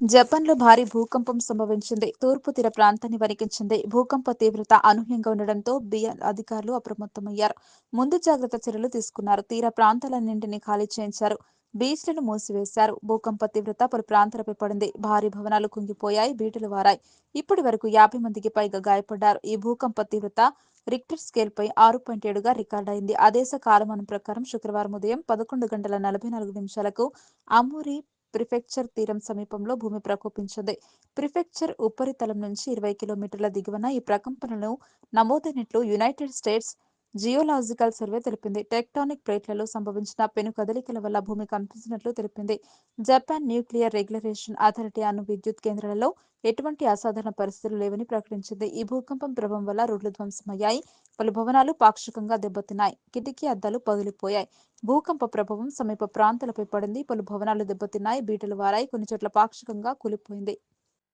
జపాన్‌లో భారీ భూకంపం సంభవించింది. తూర్పు తీర ప్రాంతాన్ని వణికించింది. భూకంప తీవ్రత అనూహ్యంగా ఉండడంతో అధికారులు అప్రమత్తమయ్యారు. ముందు జాగ్రత్త చర్యలు తీసుకున్నారు. తీర ప్రాంతాలన్నింటినీ ఖాళీ చేయించారు. బీచ్లను మూసివేశారు. భూకంప తీవ్రత పలు ప్రాంతాలపై పడింది. భారీ భవనాలు కుంగిపోయాయి. బీటలు వారాయి. ఇప్పటి వరకు 50 మందికి పైగా గాయపడ్డారు. ఈ భూకంప తీవ్రత రిక్టర్ స్కేల్పై 6.7గా రికార్డయింది. ఆ దేశ కాలమానం ప్రకారం శుక్రవారం ఉదయం 11:44 అమూరి ప్రిఫెక్చర్ తీరం సమీపంలో భూమి ప్రకోపించింది. ప్రిఫెక్చర్ ఉపరితలం నుంచి 20 కిలోమీటర్ల దిగువన ఈ ప్రకంపనలు నమోదైనట్లు యునైటెడ్ స్టేట్స్ జియోలాజికల్ సర్వే తెలిపింది. టెక్టానిక్ ప్లేట్లలో సంభవించిన పెను కదలికల వల్ల భూమి కంపించినట్లు తెలిపింది. జపాన్ న్యూక్లియర్ రెగ్యులేషన్ అథారిటీ అణు విద్యుత్ కేంద్రాలలో ఎటువంటి అసాధారణ పరిస్థితులు లేవని ప్రకటించింది. ఈ భూకంపం ప్రభావం వల్ల రోడ్లు ధ్వంసమయ్యాయి. పలు భవనాలు పాక్షికంగా దెబ్బతిన్నాయి. కిటికీ అద్దాలు పగిలిపోయాయి. భూకంప ప్రభావం సమీప ప్రాంతాలపై పడింది. పలు భవనాలు దెబ్బతిన్నాయి. బీటలు వారాయి. కొన్ని చోట్ల పాక్షికంగా కూలిపోయింది.